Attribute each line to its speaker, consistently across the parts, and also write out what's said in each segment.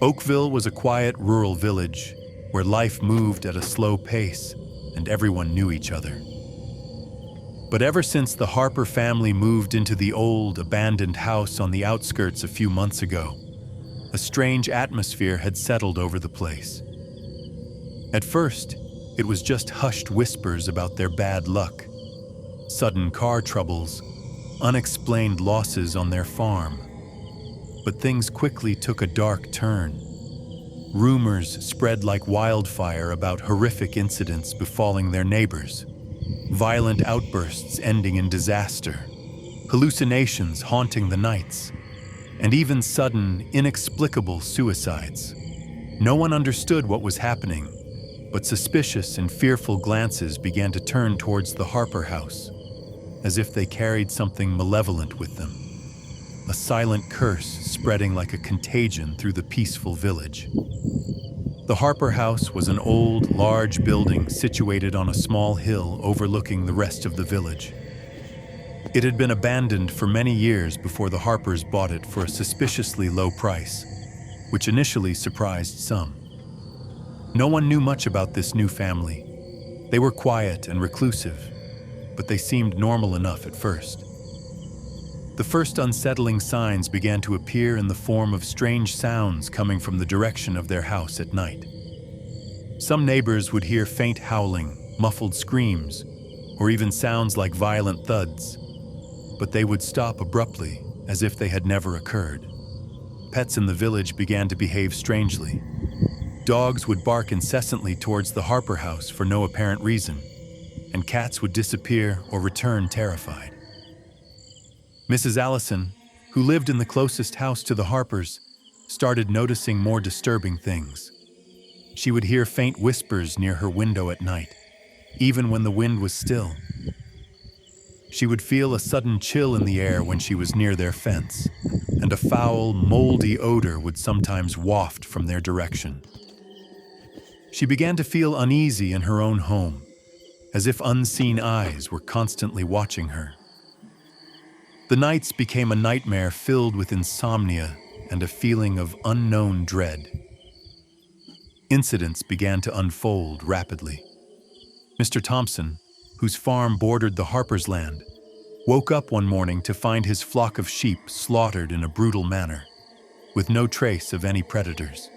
Speaker 1: Oakville was a quiet rural village where life moved at a slow pace and everyone knew each other. But ever since the Harper family moved into the old, abandoned house on the outskirts a few months ago, a strange atmosphere had settled over the place. At first, it was just hushed whispers about their bad luck, sudden car troubles, unexplained losses on their farm. But things quickly took a dark turn. Rumors spread like wildfire about horrific incidents befalling their neighbors, violent outbursts ending in disaster, hallucinations haunting the nights, and even sudden, inexplicable suicides. No one understood what was happening, but suspicious and fearful glances began to turn towards the Harper house, as if they carried something malevolent with them, a silent curse spreading like a contagion through the peaceful village. The Harper house was an old, large building situated on a small hill overlooking the rest of the village. It had been abandoned for many years before the Harpers bought it for a suspiciously low price, which initially surprised some. No one knew much about this new family. They were quiet and reclusive, but they seemed normal enough at first. The first unsettling signs began to appear in the form of strange sounds coming from the direction of their house at night. Some neighbors would hear faint howling, muffled screams, or even sounds like violent thuds, but they would stop abruptly, as if they had never occurred. Pets in the village began to behave strangely. Dogs would bark incessantly towards the Harper house for no apparent reason, and cats would disappear or return terrified. Mrs. Allison, who lived in the closest house to the Harpers, started noticing more disturbing things. She would hear faint whispers near her window at night, even when the wind was still. She would feel a sudden chill in the air when she was near their fence, and a foul, moldy odor would sometimes waft from their direction. She began to feel uneasy in her own home, as if unseen eyes were constantly watching her. The nights became a nightmare filled with insomnia and a feeling of unknown dread. Incidents began to unfold rapidly. Mr. Thompson, whose farm bordered the Harpers' land, woke up one morning to find his flock of sheep slaughtered in a brutal manner, with no trace of any predators.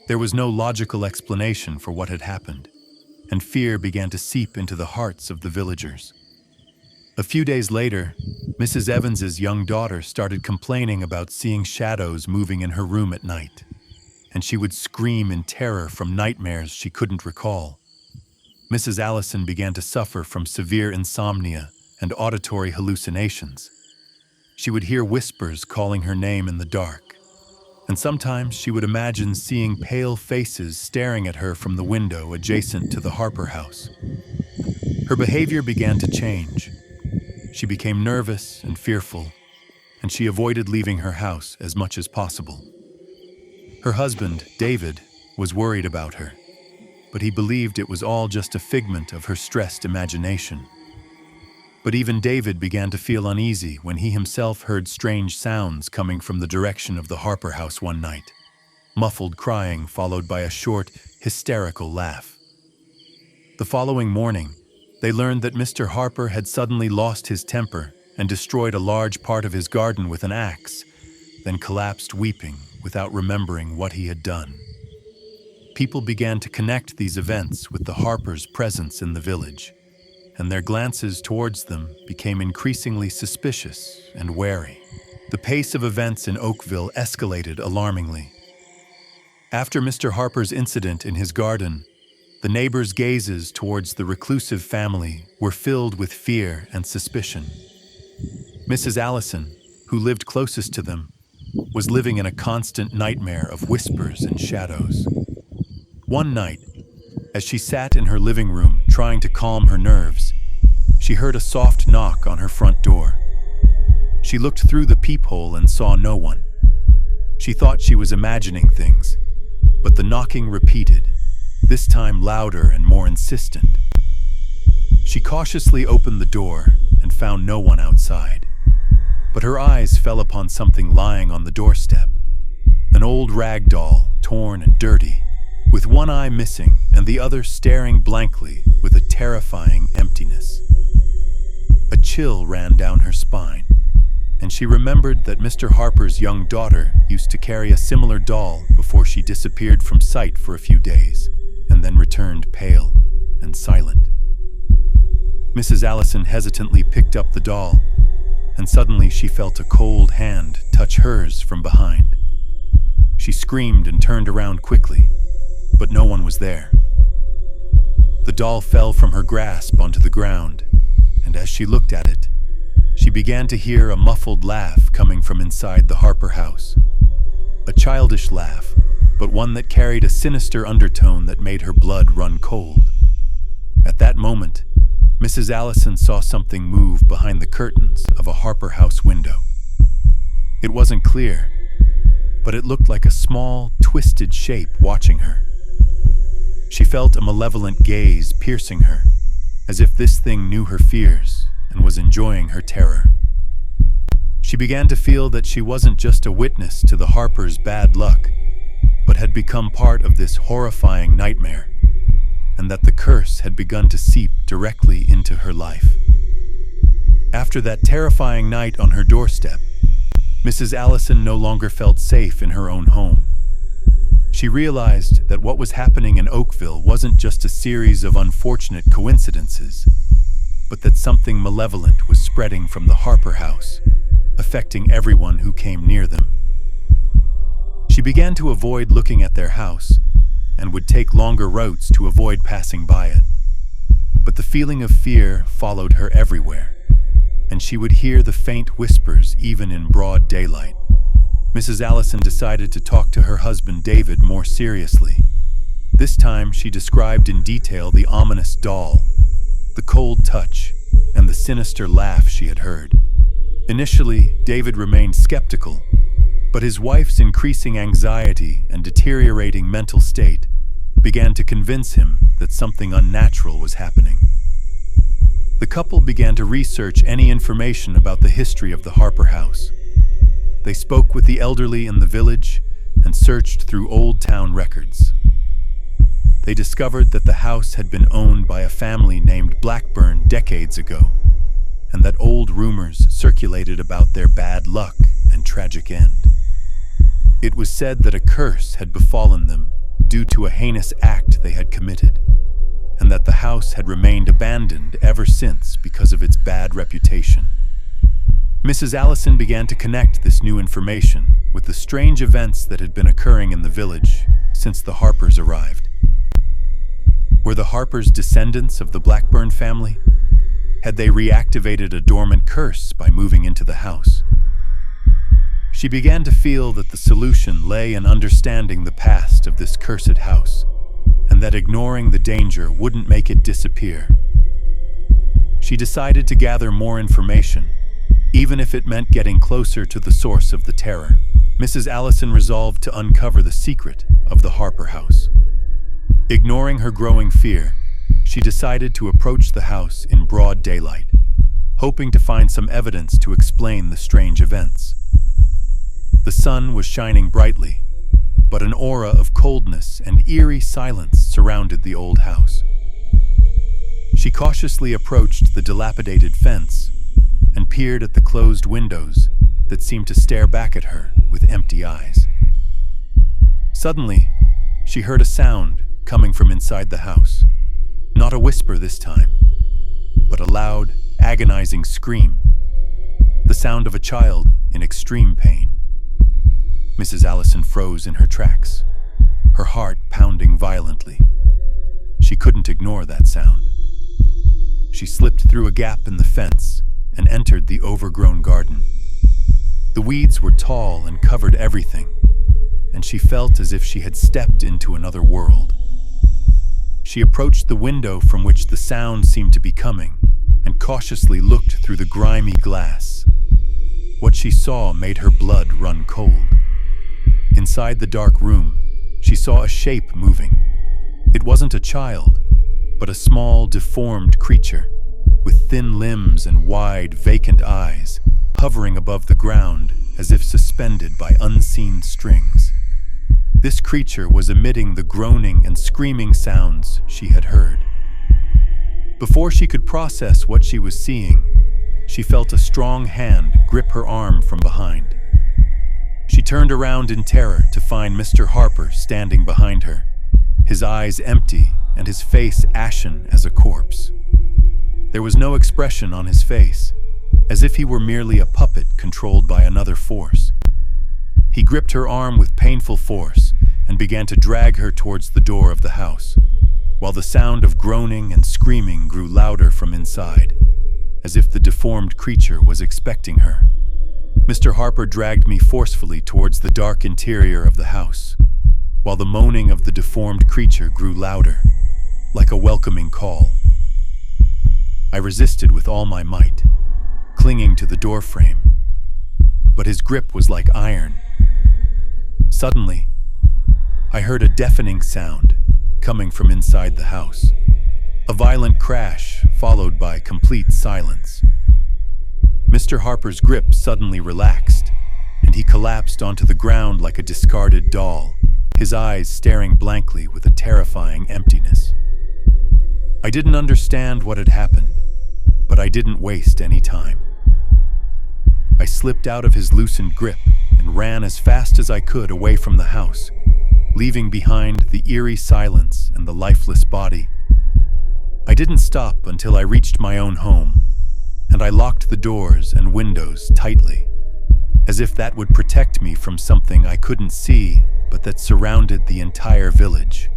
Speaker 1: There was no logical explanation for what had happened, and fear began to seep into the hearts of the villagers. A few days later, Mrs. Evans's young daughter started complaining about seeing shadows moving in her room at night, and she would scream in terror from nightmares she couldn't recall. Mrs. Allison began to suffer from severe insomnia and auditory hallucinations. She would hear whispers calling her name in the dark, and sometimes she would imagine seeing pale faces staring at her from the window adjacent to the Harper house. Her behavior began to change. She became nervous and fearful, and she avoided leaving her house as much as possible. Her husband, David, was worried about her, but he believed it was all just a figment of her stressed imagination. But even David began to feel uneasy when he himself heard strange sounds coming from the direction of the Harper house one night, muffled crying followed by a short, hysterical laugh. The following morning, they learned that Mr. Harper had suddenly lost his temper and destroyed a large part of his garden with an axe, then collapsed weeping without remembering what he had done. People began to connect these events with the Harpers' presence in the village, and their glances towards them became increasingly suspicious and wary. The pace of events in Oakville escalated alarmingly. After Mr. Harper's incident in his garden, the neighbors' gazes towards the reclusive family were filled with fear and suspicion. Mrs. Allison, who lived closest to them, was living in a constant nightmare of whispers and shadows. One night, as she sat in her living room trying to calm her nerves, she heard a soft knock on her front door. She looked through the peephole and saw no one. She thought she was imagining things, but the knocking repeated, this time louder and more insistent. She cautiously opened the door and found no one outside, but her eyes fell upon something lying on the doorstep, an old rag doll, torn and dirty, with one eye missing and the other staring blankly with a terrifying emptiness. A chill ran down her spine, and she remembered that Mr. Harper's young daughter used to carry a similar doll before she disappeared from sight for a few days, and then returned pale and silent. Mrs. Allison hesitantly picked up the doll, and suddenly she felt a cold hand touch hers from behind. She screamed and turned around quickly, but no one was there. The doll fell from her grasp onto the ground, and as she looked at it, she began to hear a muffled laugh coming from inside the Harper house. A childish laugh, but one that carried a sinister undertone that made her blood run cold. At that moment, Mrs. Allison saw something move behind the curtains of a Harper house window. It wasn't clear, but it looked like a small, twisted shape watching her. She felt a malevolent gaze piercing her, as if this thing knew her fears and was enjoying her terror. She began to feel that she wasn't just a witness to the Harpers' bad luck, but had become part of this horrifying nightmare, and that the curse had begun to seep directly into her life. After that terrifying night on her doorstep, Mrs. Allison no longer felt safe in her own home. She realized that what was happening in Oakville wasn't just a series of unfortunate coincidences, but that something malevolent was spreading from the Harper house, affecting everyone who came near them. She began to avoid looking at their house, and would take longer routes to avoid passing by it. But the feeling of fear followed her everywhere, and she would hear the faint whispers even in broad daylight. Mrs. Allison decided to talk to her husband David more seriously. This time she described in detail the ominous doll, the cold touch, and the sinister laugh she had heard. Initially, David remained skeptical, but his wife's increasing anxiety and deteriorating mental state began to convince him that something unnatural was happening. The couple began to research any information about the history of the Harper house. They spoke with the elderly in the village and searched through old town records. They discovered that the house had been owned by a family named Blackburn decades ago, and that old rumors circulated about their bad luck and tragic end. It was said that a curse had befallen them due to a heinous act they had committed, and that the house had remained abandoned ever since because of its bad reputation. Mrs. Allison began to connect this new information with the strange events that had been occurring in the village since the Harpers arrived. Were the Harpers descendants of the Blackburn family? Had they reactivated a dormant curse by moving into the house? She began to feel that the solution lay in understanding the past of this cursed house, and that ignoring the danger wouldn't make it disappear. She decided to gather more information, even if it meant getting closer to the source of the terror. Mrs. Allison resolved to uncover the secret of the Harper house. Ignoring her growing fear, she decided to approach the house in broad daylight, hoping to find some evidence to explain the strange events. The sun was shining brightly, but an aura of coldness and eerie silence surrounded the old house. She cautiously approached the dilapidated fence and peered at the closed windows that seemed to stare back at her with empty eyes. Suddenly, she heard a sound coming from inside the house. Not a whisper this time, but a loud, agonizing scream. The sound of a child in extreme pain. Mrs. Allison froze in her tracks, her heart pounding violently. She couldn't ignore that sound. She slipped through a gap in the fence and entered the overgrown garden. The weeds were tall and covered everything, and she felt as if she had stepped into another world. She approached the window from which the sound seemed to be coming and cautiously looked through the grimy glass. What she saw made her blood run cold. Inside the dark room, she saw a shape moving. It wasn't a child, but a small, deformed creature with thin limbs and wide, vacant eyes, hovering above the ground as if suspended by unseen strings. This creature was emitting the groaning and screaming sounds she had heard. Before she could process what she was seeing, she felt a strong hand grip her arm from behind. She turned around in terror to find Mr. Harper standing behind her, his eyes empty and his face ashen as a corpse. There was no expression on his face, as if he were merely a puppet controlled by another force. He gripped her arm with painful force and began to drag her towards the door of the house, while the sound of groaning and screaming grew louder from inside, as if the deformed creature was expecting her. Mr. Harper dragged me forcefully towards the dark interior of the house, while the moaning of the deformed creature grew louder, like a welcoming call. I resisted with all my might, clinging to the doorframe, but his grip was like iron. Suddenly, I heard a deafening sound coming from inside the house, a violent crash followed by complete silence. Mr. Harper's grip suddenly relaxed, and he collapsed onto the ground like a discarded doll, his eyes staring blankly with a terrifying emptiness. I didn't understand what had happened, but I didn't waste any time. I slipped out of his loosened grip and ran as fast as I could away from the house, leaving behind the eerie silence and the lifeless body. I didn't stop until I reached my own home, and I locked the doors and windows tightly, as if that would protect me from something I couldn't see but that surrounded the entire village.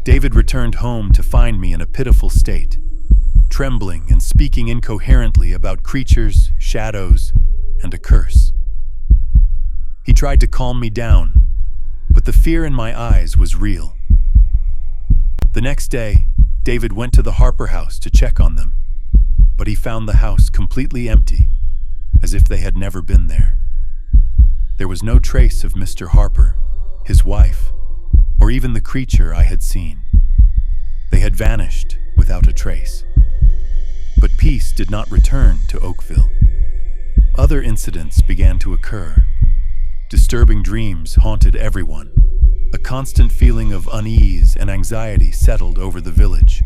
Speaker 1: David returned home to find me in a pitiful state, trembling and speaking incoherently about creatures, shadows, and a curse. He tried to calm me down, but the fear in my eyes was real. The next day, David went to the Harper house to check on them, but he found the house completely empty, as if they had never been there. There was no trace of Mr. Harper, his wife, or even the creature I had seen. They had vanished without a trace. But peace did not return to Oakville. Other incidents began to occur. Disturbing dreams haunted everyone. A constant feeling of unease and anxiety settled over the village,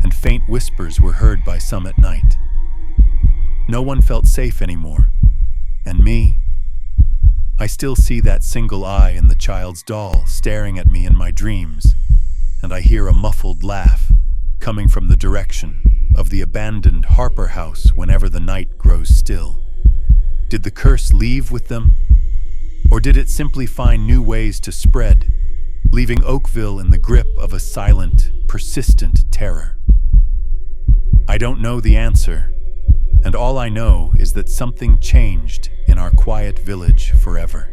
Speaker 1: and faint whispers were heard by some at night. No one felt safe anymore, and me, I still see that single eye in the child's doll staring at me in my dreams, and I hear a muffled laugh coming from the direction of the abandoned Harper house whenever the night grows still. Did the curse leave with them, or did it simply find new ways to spread, leaving Oakville in the grip of a silent, persistent terror? I don't know the answer, and all I know is that something changed in our quiet village forever.